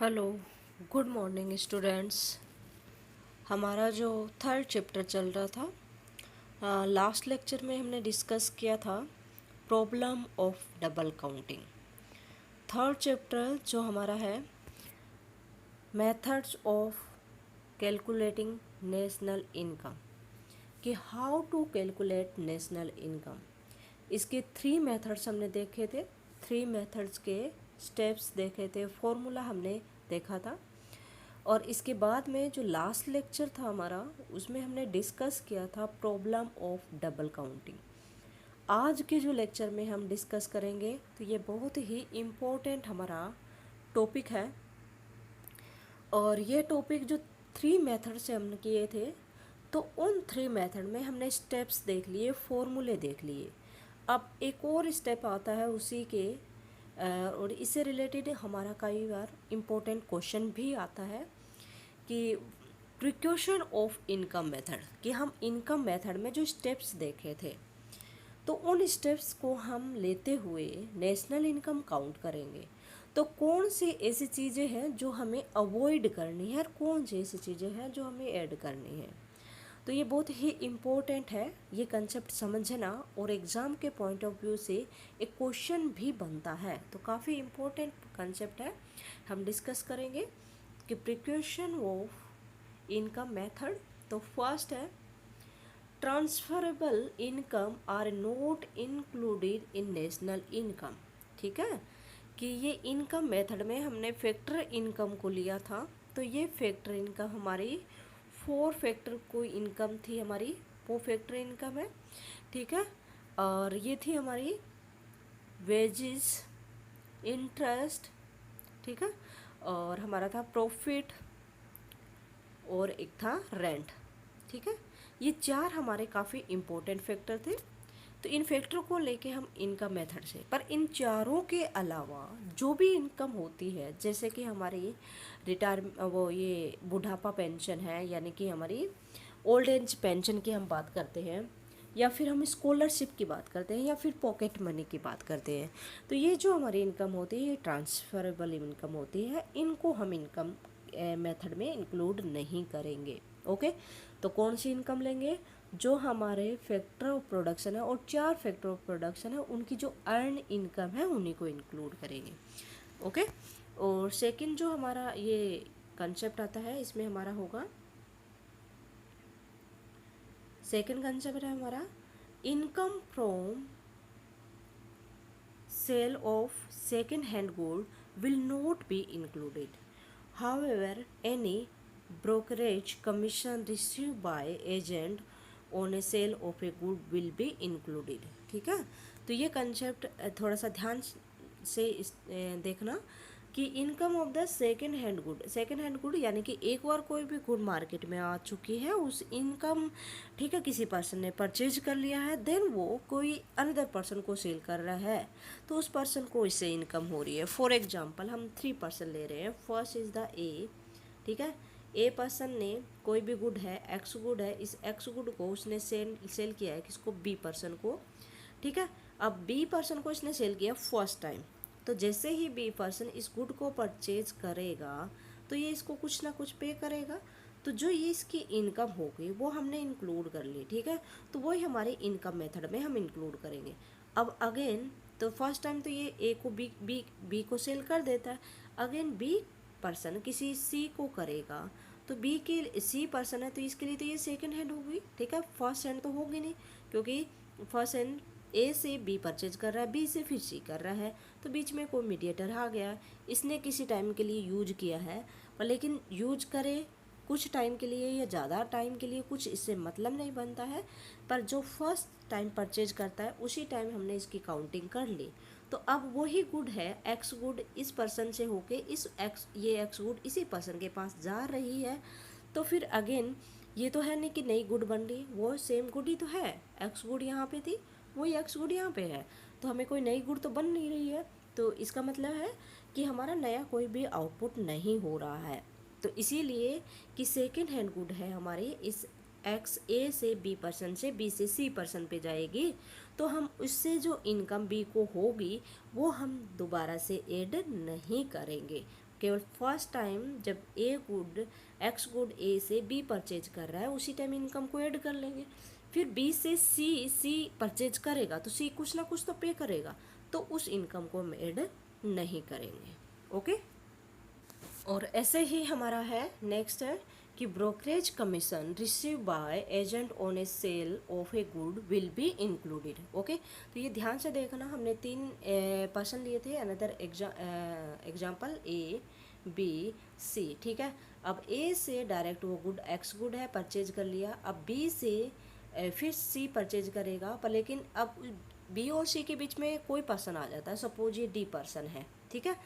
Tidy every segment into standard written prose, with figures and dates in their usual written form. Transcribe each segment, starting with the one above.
Hello, good morning students. हमारा जो third chapter चल रहा था, लास्ट लेक्चर में हमने डिस्कस किया था problem of double counting. Third chapter जो हमारा है methods of calculating national income, कि how to calculate national income. इसके 3 मेथड्स हमने देखे थे, 3 मेथड्स के स्टेप्स देखे थे, फॉर्मूला हमने देखा था। और इसके बाद में जो लास्ट लेक्चर था हमारा, उसमें हमने डिस्कस किया था प्रॉब्लम ऑफ डबल काउंटिंग। आज के जो लेक्चर में हम डिस्कस करेंगे तो ये बहुत ही इम्पोर्टेंट हमारा टॉपिक है। और ये टॉपिक जो 3 मेथड से हमने किए थे, तो उन 3 मेथड में हमने स्टेप्स देख लिए, फॉर्मूले देख लिए। अब एक और स्टेप आता है उसी के, और इससे रिलेटेड हमारा कई बार इम्पोर्टेंट क्वेश्चन भी आता है कि प्रिकॉशन ऑफ इनकम मेथड, कि हम इनकम मेथड में जो स्टेप्स देखे थे तो उन स्टेप्स को हम लेते हुए नेशनल इनकम काउंट करेंगे। तो कौन सी ऐसी चीज़ें हैं जो हमें अवॉइड करनी है और कौन सी ऐसी चीज़ें हैं जो हमें ऐड करनी है। तो ये बहुत ही इम्पोर्टेंट है, ये कंसेप्ट समझना, और एग्ज़ाम के पॉइंट ऑफ व्यू से एक क्वेश्चन भी बनता है। तो काफ़ी इम्पोर्टेंट कंसेप्ट है, हम डिस्कस करेंगे कि प्रिकॉशन ऑफ इनकम मेथड। तो फर्स्ट है transferable income are not included in national income. ठीक है, कि ये इनकम मेथड में हमने फैक्टर इनकम को लिया था। तो ये फैक्टर इनकम हमारी 4 फैक्टर कोई इनकम थी हमारी, वो फैक्टर इनकम है। ठीक है, और ये थी हमारी वेजेस, इंटरेस्ट, ठीक है, और हमारा था प्रॉफिट, और एक था रेंट। ठीक है, ये 4 हमारे काफ़ी इम्पोर्टेंट फैक्टर थे। तो इन फैक्टर को लेके हम इनकम मेथड से, पर इन चारों के अलावा जो भी इनकम होती है, जैसे कि हमारी वो ये बुढ़ापा पेंशन है, यानी कि हमारी ओल्ड एज पेंशन की हम बात करते हैं, या फिर हम स्कॉलरशिप की बात करते हैं, या फिर पॉकेट मनी की बात करते हैं, तो ये जो हमारी इनकम होती है ये ट्रांसफरेबल इनकम होती है। इनको हम इनकम मेथड में इंक्लूड नहीं करेंगे। ओके, तो कौन सी इनकम लेंगे? जो हमारे फैक्टर ऑफ प्रोडक्शन है, और 4 फैक्टर ऑफ प्रोडक्शन है, उनकी जो अर्न इनकम है उन्हीं को इंक्लूड करेंगे। ओके, और सेकंड जो हमारा ये कंसेप्ट आता है, इसमें हमारा होगा, सेकंड कंसेप्ट है हमारा income from sale of second hand good will not be included. However, any brokerage commission received by agent on a sale of a good will be included। ठीक है, तो ये कंसेप्ट थोड़ा सा ध्यान से देखना कि income of the second hand good, second hand good यानी कि एक बार कोई भी गुड मार्केट में आ चुकी है, उस इनकम, ठीक है, किसी पर्सन ने परचेज कर लिया है, देन वो कोई अनदर पर्सन को सेल कर रहा है, तो उस पर्सन को इससे इनकम हो रही है। फॉर एग्जांपल हम 3 पर्सन ले रहे हैं। फर्स्ट इज़ द ए, ठीक है, ए पर्सन ने कोई भी गुड है, एक्स गुड है, इस एक्स गुड को उसने सेल किया है किसको? बी पर्सन को। ठीक है, अब बी पर्सन को इसने सेल किया फर्स्ट टाइम, तो जैसे ही बी पर्सन इस गुड को परचेज करेगा तो ये इसको कुछ ना कुछ पे करेगा, तो जो ये इसकी इनकम होगी वो हमने इंक्लूड कर ली। ठीक है, तो वही हमारे इनकम मेथड में हम इंक्लूड करेंगे। अब अगेन, तो फर्स्ट टाइम तो ये ए को बी को सेल कर देता है, अगेन बी पर्सन किसी सी को करेगा, तो बी की सी पर्सन है, तो इसके लिए तो ये सेकंड हैंड होगी। ठीक है, फर्स्ट हैंड तो होगी नहीं, क्योंकि फर्स्ट हैंड ए से बी परचेज कर रहा है, बी से फिर सी कर रहा है, तो बीच में कोई मीडिएटर आ गया, इसने किसी टाइम के लिए यूज किया है, पर लेकिन यूज करे कुछ टाइम के लिए या ज़्यादा टाइम के लिए, कुछ इससे मतलब नहीं बनता है, पर जो फर्स्ट टाइम परचेज करता है उसी टाइम हमने इसकी काउंटिंग कर ली। तो अब वही गुड है, एक्स गुड इस पर्सन से होके ये एक्स गुड इसी पर्सन के पास जा रही है, तो फिर अगेन ये तो है नहीं कि नई गुड बन रही, वो सेम गुड ही तो है, एक्स गुड यहाँ पे थी, वही एक्स गुड यहाँ पे है, तो हमें कोई नई गुड तो बन नहीं रही है, तो इसका मतलब है कि हमारा नया कोई भी आउटपुट नहीं हो रहा है। तो इसीलिए कि सेकेंड हैंड गुड है हमारी, इस एक्स ए से बी पर्सन से बी से सी पर्सन पे जाएगी, तो हम उससे जो इनकम बी को होगी वो हम दोबारा से ऐड नहीं करेंगे। केवल फर्स्ट टाइम जब ए गुड एक्स गुड ए से बी परचेज कर रहा है उसी टाइम इनकम को ऐड कर लेंगे। फिर बी से सी परचेज करेगा तो सी कुछ ना कुछ तो पे करेगा, तो उस इनकम को हम ऐड नहीं करेंगे। ओके। और ऐसे ही हमारा है नेक्स्ट है कि brokerage commission receive by agent on a sale of a good will be included. Okay, तो ये ध्यान से देखना, हमने 3 पर्सन लिए थे, another example A B C. ठीक है, अब ए से डायरेक्ट वो गुड एक्स गुड है परचेज कर लिया, अब बी से फिर सी परचेज करेगा, पर लेकिन अब बी और सी के बीच में कोई पर्सन आ जाता है, सपोज ये डी पर्सन है। ठीक है,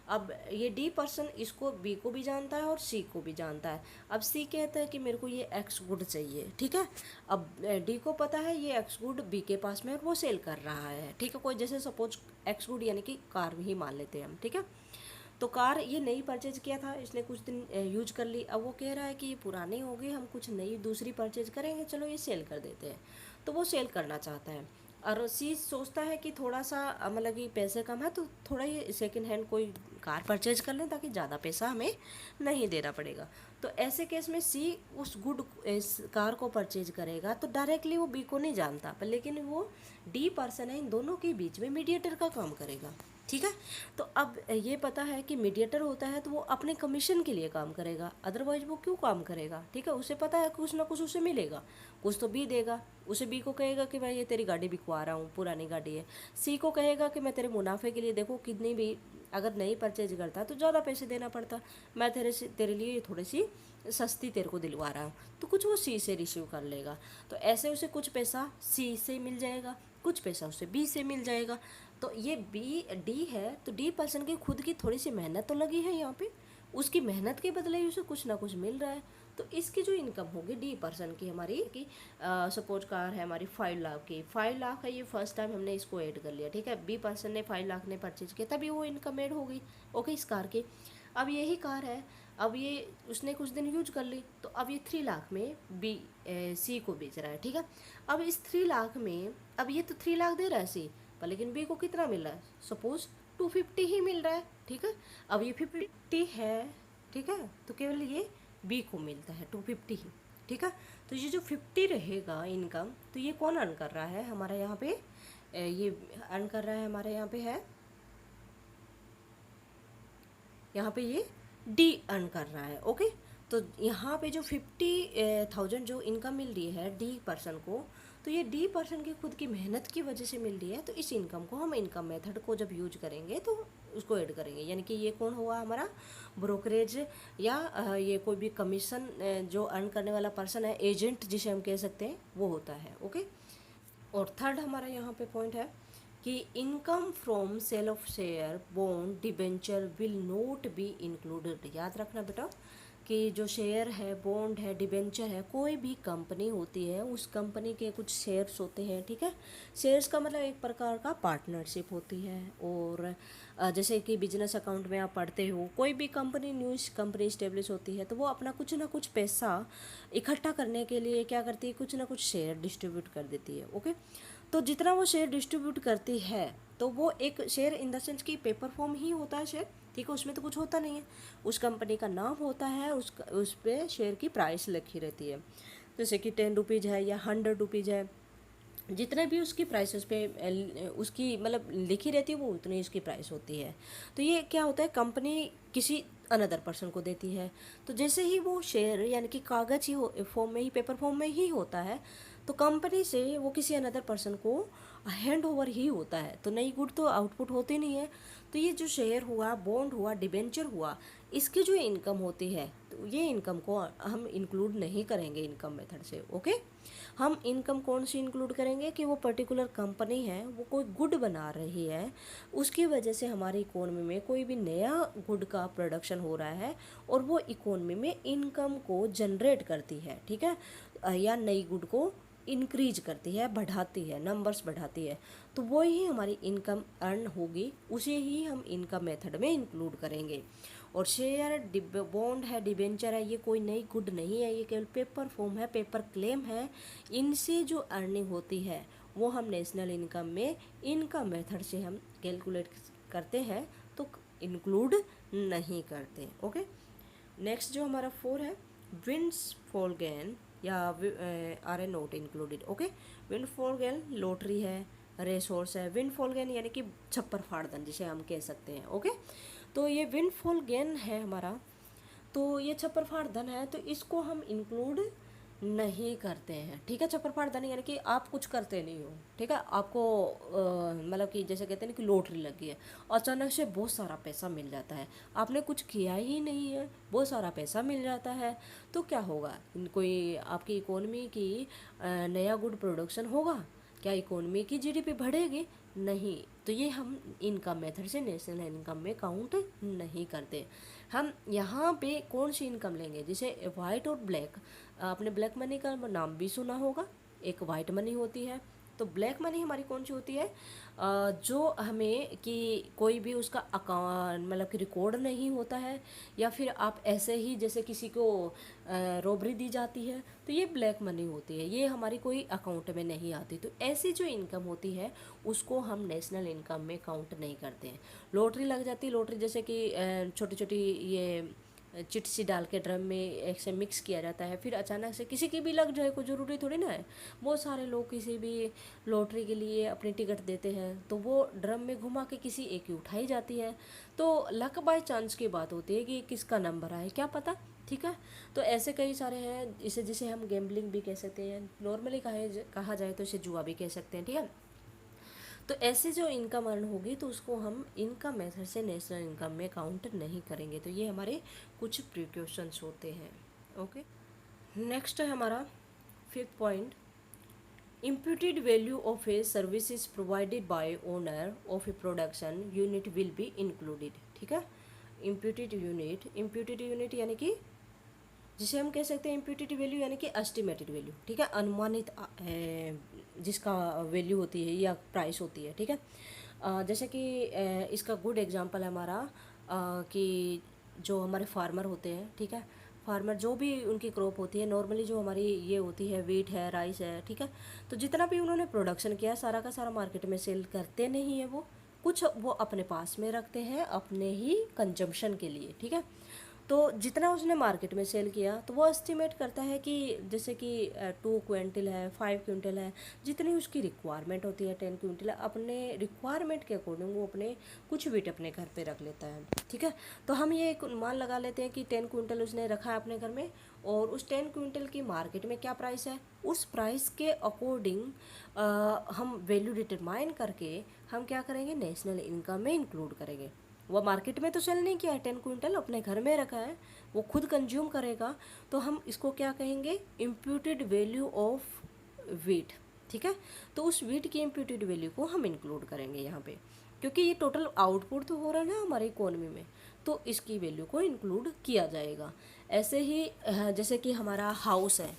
अब ये डी पर्सन इसको बी को भी जानता है और सी को भी जानता है। अब सी कहता है कि मेरे को ये एक्स गुड चाहिए। ठीक है, अब डी को पता है ये एक्स गुड बी के पास में और वो सेल कर रहा है। ठीक है, कोई जैसे सपोज एक्स गुड यानी कि कार ही मान लेते हैं हम। ठीक है, तो कार ये नई परचेज किया था, इसने कुछ दिन यूज कर ली, अब वो कह रहा है कि ये पुरानी हो गई, हम कुछ नई दूसरी परचेज करेंगे, चलो ये सेल कर देते हैं। तो वो सेल करना चाहता है और सी सोचता है कि थोड़ा सा मतलब कि पैसे कम है तो थोड़ा ये सेकंड हैंड कोई कार परचेज कर लें ताकि ज़्यादा पैसा हमें नहीं देना पड़ेगा। तो ऐसे केस में सी उस गुड कार को परचेज करेगा तो डायरेक्टली वो बी को नहीं जानता, पर लेकिन वो डी पर्सन है, इन दोनों के बीच में मीडिएटर का काम करेगा। ठीक है, तो अब ये पता है कि मीडिएटर होता है तो वो अपने कमीशन के लिए काम करेगा, अदरवाइज वो क्यों काम करेगा। ठीक है, उसे पता है कुछ ना कुछ उसे मिलेगा, कुछ तो बी देगा। उसे बी को कहेगा कि भाई ये तेरी गाड़ी बिकवा रहा हूँ, पुरानी गाड़ी है। सी को कहेगा कि मैं तेरे मुनाफे के लिए, देखो कितनी भी अगर नहीं परचेज करता तो ज़्यादा पैसे देना पड़ता, मैं तेरे लिए थोड़ी सी सस्ती तेरे को दिलवा रहा हूँ, तो कुछ वो सी से रिसीव कर लेगा। तो ऐसे उसे कुछ पैसा सी से मिल जाएगा, कुछ पैसा उसे बी से मिल जाएगा। तो ये बी डी है तो डी पर्सन की खुद की थोड़ी सी मेहनत तो लगी है यहाँ पे, उसकी मेहनत के बदले ही उसे कुछ ना कुछ मिल रहा है। तो इसकी जो इनकम होगी डी पर्सन की हमारी की सपोज कार है हमारी 5 लाख की, 5 लाख है, ये फर्स्ट टाइम हमने इसको ऐड कर लिया। ठीक है, बी पर्सन ने 5 लाख ने परचेज किया तभी वो इनकम ऐड हो गई। ओके, इस कार की अब यही कार है, अब ये उसने कुछ दिन यूज कर ली, तो अब ये 3 लाख में बी सी को बेच रहा है। ठीक है, अब इस 3 लाख में अब ये तो 3 लाख दे रहा है सी, पर लेकिन बी को कितना मिल रहा है, सपोज 250 ही मिल रहा है। ठीक है, अब ये 50 है। ठीक है, तो केवल ये बी को मिलता है 250 ही। ठीक है, तो ये जो 50 रहेगा इनकम, तो ये कौन अर्न कर रहा है हमारा यहाँ पे, ये अर्न कर रहा है हमारे यहाँ पे है, यहाँ पे ये डी अर्न कर रहा है। ओके, तो यहाँ पे जो 50,000 जो इनकम मिल रही है डी पर्सन को, तो ये डी पर्सन की खुद की मेहनत की वजह से मिल रही है। तो इस इनकम को हम इनकम मेथड को जब यूज करेंगे तो उसको ऐड करेंगे, यानी कि ये कौन हुआ हमारा ब्रोकरेज या ये कोई भी कमीशन जो अर्न करने वाला पर्सन है, एजेंट जिसे हम कह सकते हैं, वो होता है। ओके, और थर्ड हमारा यहाँ पे पॉइंट है कि income from sale of share bond debenture will not be included. याद रखना बेटा कि जो शेयर है, बॉन्ड है, डिबेंचर है, कोई भी कंपनी होती है उस कंपनी के कुछ शेयर्स होते हैं। ठीक है, शेयर्स का मतलब एक प्रकार का पार्टनरशिप होती है। और जैसे कि बिजनेस अकाउंट में आप पढ़ते हो, कोई भी कंपनी न्यू कंपनी इस्टेब्लिश होती है तो वो अपना कुछ ना कुछ पैसा इकट्ठा करने के लिए क्या करती है, कुछ ना कुछ शेयर डिस्ट्रीब्यूट कर देती है। ओके, तो जितना वो शेयर डिस्ट्रीब्यूट करती है तो वो एक शेयर इन द सेंस की पेपर फॉर्म ही होता है शेयर। ठीक है, उसमें तो कुछ होता नहीं है, उस कंपनी का नाम होता है, उस पर शेयर की प्राइस लिखी रहती है, जैसे कि 10 रुपीज़ है या 100 रुपीज़ है, जितने भी उसकी प्राइस उस पर उसकी मतलब लिखी रहती है वो उतनी उसकी प्राइस होती है। तो ये क्या होता है, कंपनी किसी अनदर पर्सन को देती है। तो जैसे ही वो शेयर यानी कि कागज़ ही फॉर्म में ही, पेपर फॉर्म में ही होता है, तो कंपनी से वो किसी अनदर पर्सन को हैंड ओवर ही होता है, तो नई गुड तो आउटपुट होती नहीं है। तो ये जो शेयर हुआ, बॉन्ड हुआ, डिबेंचर हुआ, इसकी जो इनकम होती है तो ये इनकम को हम इंक्लूड नहीं करेंगे इनकम मेथड से। ओके, हम इनकम कौन सी इंक्लूड करेंगे कि वो पर्टिकुलर कंपनी है, वो कोई गुड बना रही है, उसकी वजह से हमारी इकोनॉमी में कोई भी नया गुड का प्रोडक्शन हो रहा है और वो इकोनॉमी में इनकम को जनरेट करती है। ठीक है, या नई गुड को इंक्रीज करती है, बढ़ाती है, नंबर्स बढ़ाती है, तो वो ही हमारी इनकम अर्न होगी, उसे ही हम इनकम मेथड में इंक्लूड करेंगे। और शेयर बॉन्ड है, डिबेंचर है, ये कोई नई गुड नहीं है, ये केवल पेपर फॉर्म है, पेपर क्लेम है। इनसे जो अर्निंग होती है वो हम नेशनल इनकम में इनकम मेथड से हम कैलकुलेट करते हैं, तो इंक्लूड नहीं करते। ओके, नेक्स्ट जो हमारा 4 है, विंड्स फॉल गेन या are a not included. Okay, windfall gain lottery है, रेस हॉर्स है। विंड फॉल गेन यानी कि छप्पर फाड़दन जिसे हम कह सकते हैं। ओके, तो ये विंड फॉल गेन है हमारा, तो ये छप्पर फाड़दन है, तो इसको हम इंक्लूड नहीं करते हैं। ठीक है, छप्पर फाड़दन यानी कि आप कुछ करते नहीं हो। ठीक है, आपको मतलब कि जैसे कहते हैं ना कि लॉटरी लगी है, अचानक से बहुत सारा पैसा मिल जाता है, आपने कुछ किया ही नहीं है, बहुत सारा पैसा मिल जाता है, तो क्या होगा? कोई आपकी इकोनॉमी की नया गुड प्रोडक्शन होगा? क्या इकोनॉमी की जीडीपी बढ़ेगी? नहीं। तो ये हम इनकम मेथड से नेशनल इनकम में काउंट नहीं करते। हम यहाँ पे कौन सी इनकम लेंगे? जैसे वाइट और ब्लैक, आपने ब्लैक मनी का नाम भी सुना होगा, एक वाइट मनी होती है। तो ब्लैक मनी हमारी कौन सी होती है? जो हमें कि कोई भी उसका अकाउंट मतलब कि रिकॉर्ड नहीं होता है, या फिर आप ऐसे ही जैसे किसी को रॉबरी दी जाती है, तो ये ब्लैक मनी होती है, ये हमारी कोई अकाउंट में नहीं आती। तो ऐसी जो इनकम होती है उसको हम नेशनल इनकम में काउंट नहीं करते हैं। लॉटरी लग जाती है, लॉटरी जैसे कि छोटी छोटी ये चिट सी डाल के ड्रम में एक से मिक्स किया जाता है, फिर अचानक से किसी की भी लग जाए, कोई ज़रूरी थोड़ी ना है। बहुत सारे लोग किसी भी लॉटरी के लिए अपनी टिकट देते हैं, तो वो ड्रम में घुमा के किसी एक की उठाई जाती है, तो लक बाय चांस की बात होती है कि किसका नंबर आए, क्या पता। ठीक है, तो ऐसे कई सारे हैं, इसे जिसे हम गैम्बलिंग भी कह सकते हैं, नॉर्मली कहा जाए तो इसे जुआ भी कह सकते हैं। ठीक है, तो ऐसे जो इनकम अर्न होगी तो उसको हम इनकम मेथड से नेशनल इनकम में काउंट नहीं करेंगे। तो ये हमारे कुछ प्रिकॉशंस होते हैं। ओके, नेक्स्ट है हमारा 5th point, imputed value of a services provided by owner of a production unit will be included। ठीक है, imputed unit यानी कि जिसे हम कह सकते हैं इम्प्यूटेड वैल्यू यानी कि एस्टिमेटेड वैल्यू। ठीक है, अनुमानित जिसका वैल्यू होती है या प्राइस होती है। ठीक है, जैसे कि इसका गुड एग्जांपल है हमारा कि जो हमारे फार्मर होते हैं, ठीक है, फार्मर जो भी उनकी क्रॉप होती है, नॉर्मली जो हमारी ये होती है वीट है, राइस है, ठीक है, तो जितना भी उन्होंने प्रोडक्शन किया सारा का सारा मार्केट में सेल करते नहीं है, वो कुछ वो अपने पास में रखते हैं अपने ही कंजम्पशन के लिए। ठीक है, तो जितना उसने मार्केट में सेल किया तो वो एस्टिमेट करता है कि जैसे कि 2 क्विंटल है, 5 क्विंटल है, जितनी उसकी रिक्वायरमेंट होती है 10 क्विंटल, अपने रिक्वायरमेंट के अकॉर्डिंग वो अपने कुछ वेट अपने घर पे रख लेता है। ठीक है, तो हम ये एक अनुमान लगा लेते हैं कि 10 क्विंटल उसने रखा है अपने घर में, और उस 10 क्विंटल की मार्केट में क्या प्राइस है, उस प्राइस के अकॉर्डिंग हम वैल्यू डिटरमाइन करके हम क्या करेंगे, नेशनल इनकम में इंक्लूड करेंगे। वो मार्केट में तो सेल नहीं किया है, 10 क्विंटल अपने घर में रखा है, वो खुद कंज्यूम करेगा, तो हम इसको क्या कहेंगे, इम्प्यूटेड वैल्यू ऑफ वीट। ठीक है, तो उस वीट की इम्प्यूटेड वैल्यू को हम इंक्लूड करेंगे यहाँ पे, क्योंकि ये टोटल आउटपुट तो हो रहा है ना हमारी इकोनॉमी में, तो इसकी वैल्यू को इंक्लूड किया जाएगा। ऐसे ही जैसे कि हमारा हाउस है,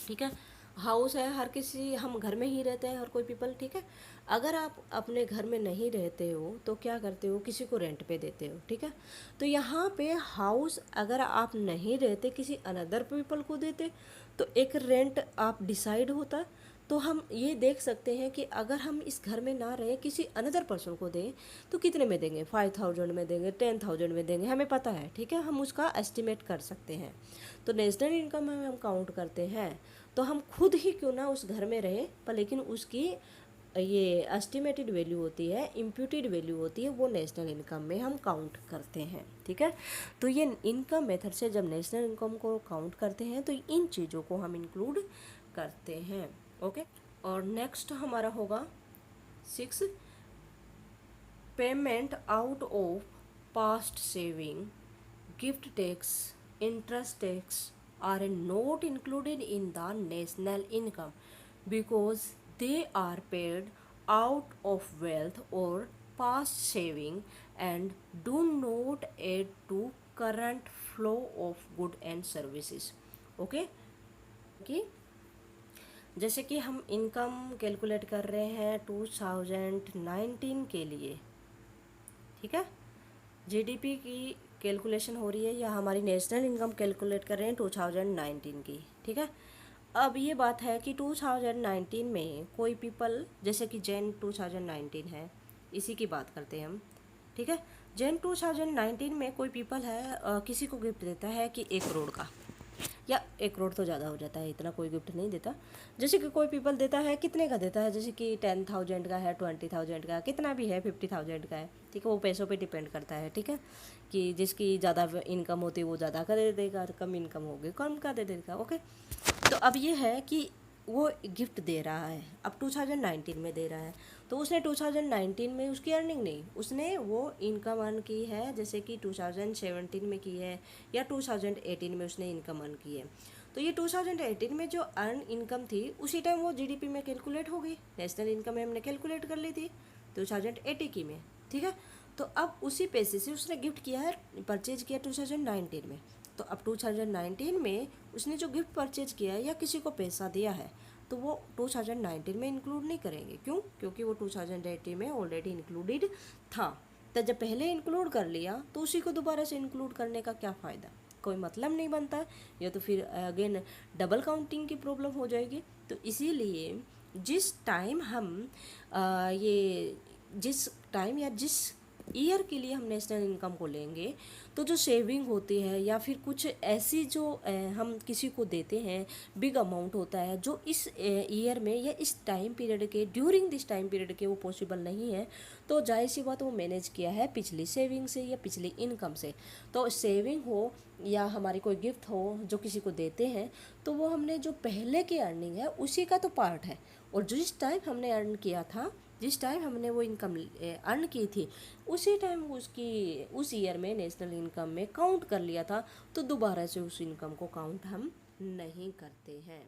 ठीक है, हाउस है, हर किसी, हम घर में ही रहते हैं हर कोई पीपल। ठीक है, अगर आप अपने घर में नहीं रहते हो तो क्या करते हो, किसी को रेंट पे देते हो। ठीक है, तो यहाँ पे हाउस अगर आप नहीं रहते, किसी अनदर पीपल को देते, तो एक रेंट आप डिसाइड होता। तो हम ये देख सकते हैं कि अगर हम इस घर में ना रहे, किसी अनदर पर्सन को दें, तो कितने में देंगे, 5,000 में देंगे, 10,000 में देंगे, हमें पता है। ठीक है, हम उसका एस्टिमेट कर सकते हैं। तो नेशनल इनकम में हम काउंट करते हैं, तो हम खुद ही क्यों ना उस घर में रहे, पर लेकिन उसकी ये एस्टिमेटेड वैल्यू होती है, इम्प्यूटेड वैल्यू होती है, वो नेशनल इनकम में हम काउंट करते हैं। ठीक है, तो ये इनकम मेथड से जब नेशनल इनकम को काउंट करते हैं तो इन चीज़ों को हम इंक्लूड करते हैं। ओके, और नेक्स्ट हमारा होगा 6, payment out of past saving, gift tax, interest tax are not included in the national income because they are paid out of wealth or past saving and do not add to current flow of good and services। Okay, कि जैसे कि हम income calculate कर रहे हैं 2019 के लिए, ठीक है, जीडीपी की कैलकुलेशन हो रही है या हमारी नेशनल इनकम कैलकुलेट कर रहे हैं 2019 की। ठीक है, अब ये बात है कि 2019 में कोई पीपल, जैसे कि जैन 2019 है, इसी की बात करते हैं हम। ठीक है, जैन 2019 में कोई पीपल है किसी को गिफ्ट देता है कि 1 करोड़ का, या 1 करोड़ तो ज़्यादा हो जाता है, इतना कोई गिफ्ट नहीं देता। जैसे कि कोई पीपल देता है, कितने का देता है, जैसे कि 10,000 का है, 20,000 का, कितना भी है, 50,000 का है, ठीक है, वो पैसों पे डिपेंड करता है, ठीक है, कि जिसकी ज़्यादा इनकम होती है वो ज़्यादा का दे देगा, कम इनकम होगी कम का दे देगा। ओके, तो अब ये है कि वो गिफ्ट दे रहा है, अब 2019 में दे रहा है, तो उसने 2019 में उसकी अर्निंग नहीं, उसने वो इनकम अर्न की है, जैसे कि 2017 में की है या 2018 में उसने इनकम अर्न की है। तो ये 2018 में जो अर्न इनकम थी उसी टाइम वो जीडीपी में कैलकुलेट हो गई, नेशनल इनकम में हमने कैलकुलेट कर ली थी 2080 की में, ठीक है। तो अब उसी पैसे से उसने गिफ्ट किया है, परचेज किया 2019 में। तो अब 2019 में उसने जो गिफ्ट परचेज किया है या किसी को पैसा दिया है, तो वो 2019 में इंक्लूड नहीं करेंगे। क्यों? क्योंकि वो 2018 में ऑलरेडी इंक्लूडेड था। तो जब पहले इंक्लूड कर लिया तो उसी को दोबारा से इंक्लूड करने का क्या फ़ायदा, कोई मतलब नहीं बनता, या तो फिर अगेन डबल काउंटिंग की प्रॉब्लम हो जाएगी। तो इसीलिए जिस टाइम हम ये जिस टाइम या जिस ईयर के लिए हम नेशनल इनकम को लेंगे, तो जो सेविंग होती है या फिर कुछ ऐसी जो हम किसी को देते हैं, बिग अमाउंट होता है जो इस ईयर में या इस टाइम पीरियड के, ड्यूरिंग दिस टाइम पीरियड के वो पॉसिबल नहीं है, तो जाहिर सी बात वो मैनेज किया है पिछली सेविंग से या पिछली इनकम से। तो सेविंग हो या हमारी कोई गिफ्ट हो जो किसी को देते हैं, तो वो हमने जो पहले की अर्निंग है उसी का तो पार्ट है, और जिस टाइम हमने अर्न किया था, जिस टाइम हमने वो इनकम अर्न की थी, उसी टाइम उसकी उस ईयर में नेशनल इनकम में काउंट कर लिया था, तो दोबारा से उस इनकम को काउंट हम नहीं करते हैं।